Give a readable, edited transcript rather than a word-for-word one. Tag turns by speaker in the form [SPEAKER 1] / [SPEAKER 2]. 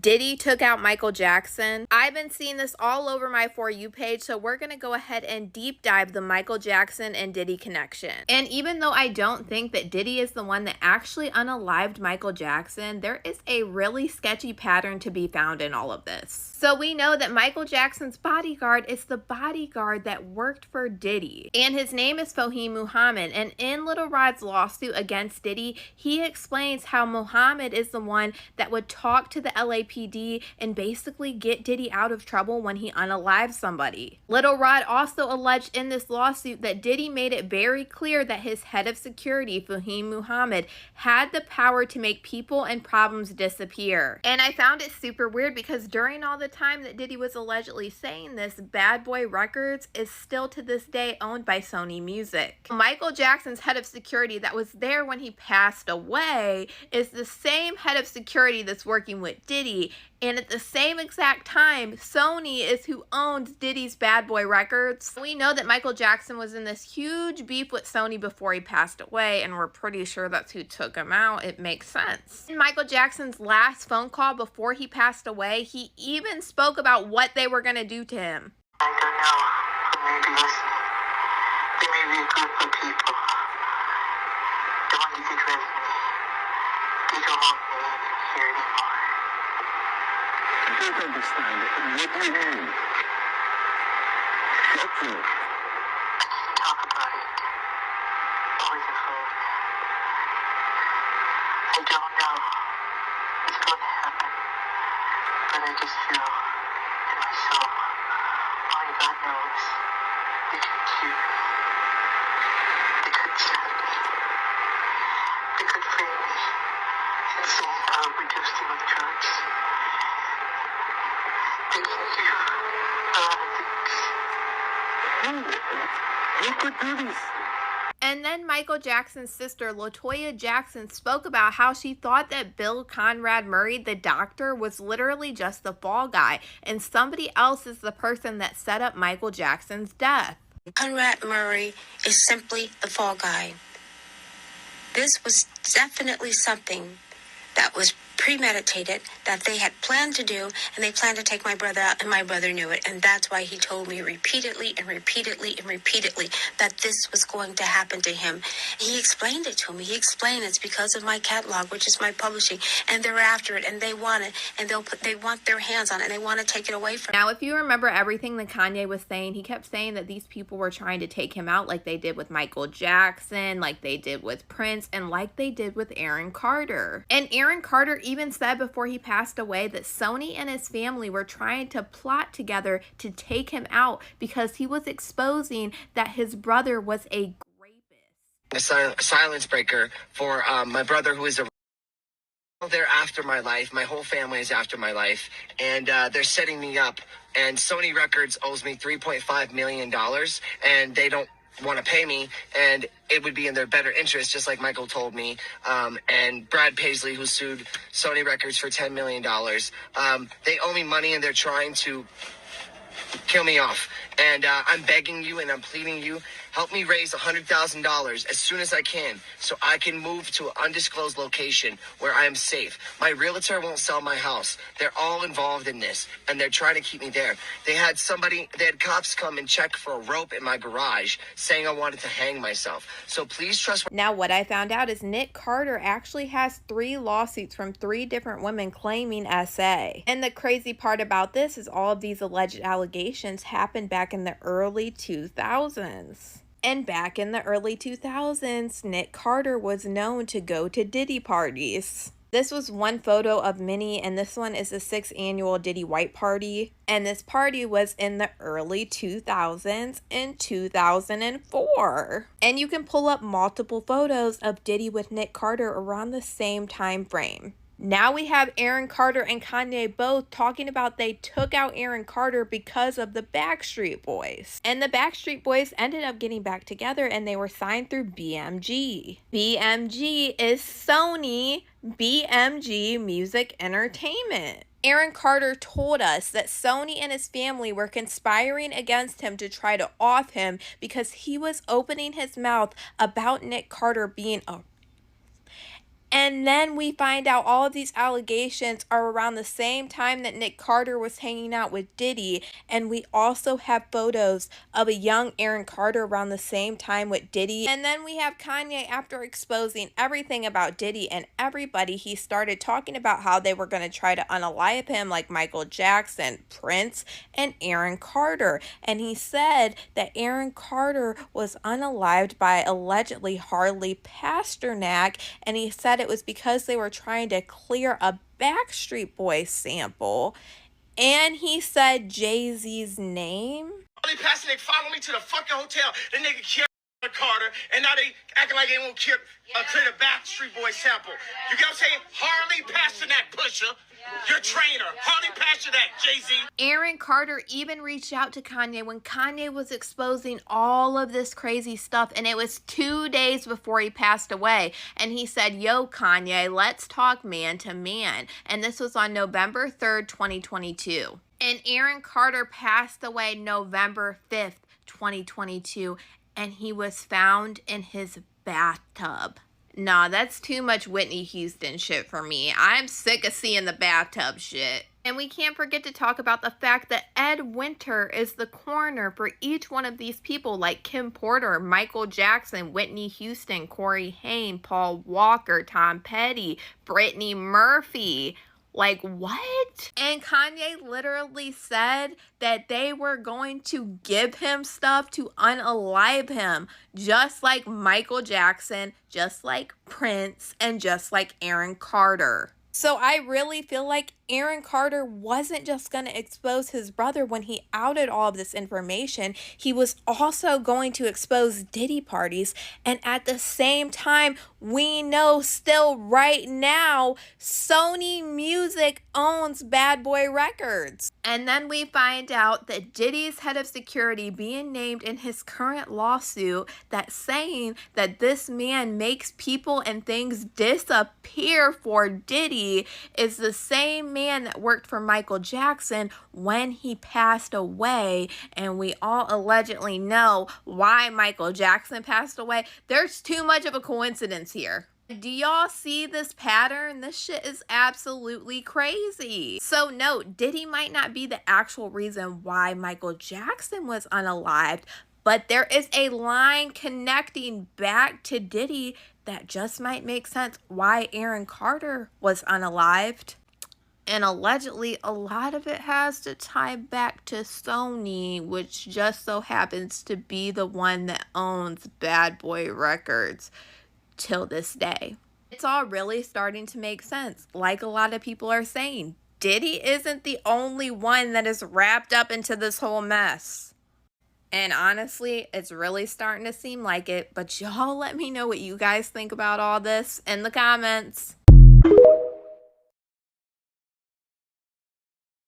[SPEAKER 1] Diddy took out Michael Jackson. I've been seeing this all over my For You page, so we're going to go ahead and deep dive the Michael Jackson and Diddy connection. And even though I don't think that Diddy is the one that actually unalived Michael Jackson, there is a really sketchy pattern to be found in all of this. So we know that Michael Jackson's bodyguard is the bodyguard that worked for Diddy. And his name is Fahim Muhammad. And in Lil Rod's lawsuit against Diddy, he explains how Muhammad is the one that would talk to the LAPD and basically get Diddy out of trouble when he unalived somebody. Lil Rod also alleged in this lawsuit that Diddy made it very clear that his head of security, Fahim Muhammad, had the power to make people and problems disappear. And I found it super weird because during all the time that Diddy was allegedly saying this, Bad Boy Records is still to this day owned by Sony Music. Michael Jackson's head of security that was there when he passed away is the same head of security that's working with Diddy, and at the same exact time, Sony is who owns Diddy's Bad Boy Records. We know that Michael Jackson was in this huge beef with Sony before he passed away, and we're pretty sure that's who took him out. It makes sense. In Michael Jackson's last phone call before he passed away, he even spoke about what they were going to do to him.
[SPEAKER 2] I don't know who may be listening. There may be a group of people that want to get rid of me. They don't want me here anymore. I don't understand. What do you mean? What do you? Talk about it over the phone. I don't know what's going to happen, but I just feel in my soul, only God knows, they could cure me. They could stab me. They could frame me and say I overdosed him with drugs. They can do a lot of things. Who could do this?
[SPEAKER 1] And then Michael Jackson's sister, LaToya Jackson, spoke about how she thought that Bill Conrad Murray, the doctor, was literally just the fall guy, and somebody else is the person that set up Michael Jackson's death.
[SPEAKER 3] Conrad Murray is simply the fall guy. This was definitely something that was premeditated, that they had planned to do, and they planned to take my brother out, and my brother knew it. And that's why he told me repeatedly and repeatedly and repeatedly that this was going to happen to him. He explained it to me. He explained it's because of my catalog, which is my publishing, and they're after it, and they want it, and they want their hands on it, and they want to take it away from
[SPEAKER 1] Now, if you remember everything that Kanye was saying, he kept saying that these people were trying to take him out like they did with Michael Jackson, like they did with Prince, and like they did with Aaron Carter. And Aaron Carter even said before he passed away that Sony and his family were trying to plot together to take him out because he was exposing that his brother was a rapist.
[SPEAKER 4] A silence breaker for my brother, who is a... They're after my life. My whole family is after my life, and they're setting me up. And Sony Records owes me $3.5 million, and they don't want to pay me, and it would be in their better interest, just like Michael told me. And Brad Paisley, who sued Sony Records for $10 million, they owe me money, and they're trying to kill me off. And I'm begging you and I'm pleading you, help me raise $100,000 as soon as I can so I can move to an undisclosed location where I am safe. My realtor won't sell my house. They're all involved in this, and they're trying to keep me there. They had cops come and check for a rope in my garage saying I wanted to hang myself. So please trust.
[SPEAKER 1] Now, what I found out is Nick Carter actually has 3 lawsuits from 3 different women claiming SA. And the crazy part about this is all of these alleged allegations happened back in the early 2000s. And back in the early 2000s, Nick Carter was known to go to Diddy parties. This was one photo of many, and this one is the 6th annual Diddy White Party. And this party was in the early 2000s in 2004. And you can pull up multiple photos of Diddy with Nick Carter around the same time frame. Now we have Aaron Carter and Kanye both talking about they took out Aaron Carter because of the Backstreet Boys. And the Backstreet Boys ended up getting back together, and they were signed through BMG. BMG is Sony BMG Music Entertainment. Aaron Carter told us that Sony and his family were conspiring against him to try to off him because he was opening his mouth about Nick Carter being a And then we find out all of these allegations are around the same time that Nick Carter was hanging out with Diddy. And we also have photos of a young Aaron Carter around the same time with Diddy. And then we have Kanye, after exposing everything about Diddy and everybody, he started talking about how they were going to try to unalive him, like Michael Jackson, Prince, and Aaron Carter. And he said that Aaron Carter was unalived by allegedly Harley Pasternak. And he said it was because they were trying to clear a Backstreet Boys sample. And he said Jay-Z's name.
[SPEAKER 4] Harley Pasternak followed me to the fucking hotel. The nigga killed Carter, and now they acting like they won't clear the Backstreet Boys sample. You get what I'm saying? Harley Pasternak, pusher. Your trainer, Harley Pasternak, Jay-Z.
[SPEAKER 1] Aaron Carter even reached out to Kanye when Kanye was exposing all of this crazy stuff, and it was 2 days before he passed away. And he said, yo, Kanye, let's talk man to man. And this was on November 3rd, 2022. And Aaron Carter passed away November 5th, 2022, and he was found in his bathtub. Nah, that's too much Whitney Houston shit for me. I'm sick of seeing the bathtub shit. And we can't forget to talk about the fact that Ed Winter is the coroner for each one of these people, like Kim Porter, Michael Jackson, Whitney Houston, Corey Haim, Paul Walker, Tom Petty, Brittany Murphy. Like, what? And Kanye literally said that they were going to give him stuff to unalive him, just like Michael Jackson, just like Prince, and just like Aaron Carter. So I really feel like Aaron Carter wasn't just going to expose his brother when he outed all of this information. He was also going to expose Diddy parties. And at the same time, we know still right now, Sony Music owns Bad Boy Records. And then we find out that Diddy's head of security being named in his current lawsuit, that's saying that this man makes people and things disappear for Diddy, is the same man that worked for Michael Jackson when he passed away. And we all allegedly know why Michael Jackson passed away. There's too much of a coincidence here. Do y'all see this pattern? This shit is absolutely crazy. So note, Diddy might not be the actual reason why Michael Jackson was unalived, but there is a line connecting back to Diddy that just might make sense why Aaron Carter was unalived. And allegedly, a lot of it has to tie back to Sony, which just so happens to be the one that owns Bad Boy Records till this day. It's all really starting to make sense. Like a lot of people are saying, Diddy isn't the only one that is wrapped up into this whole mess. And honestly, it's really starting to seem like it. But y'all let me know what you guys think about all this in the comments.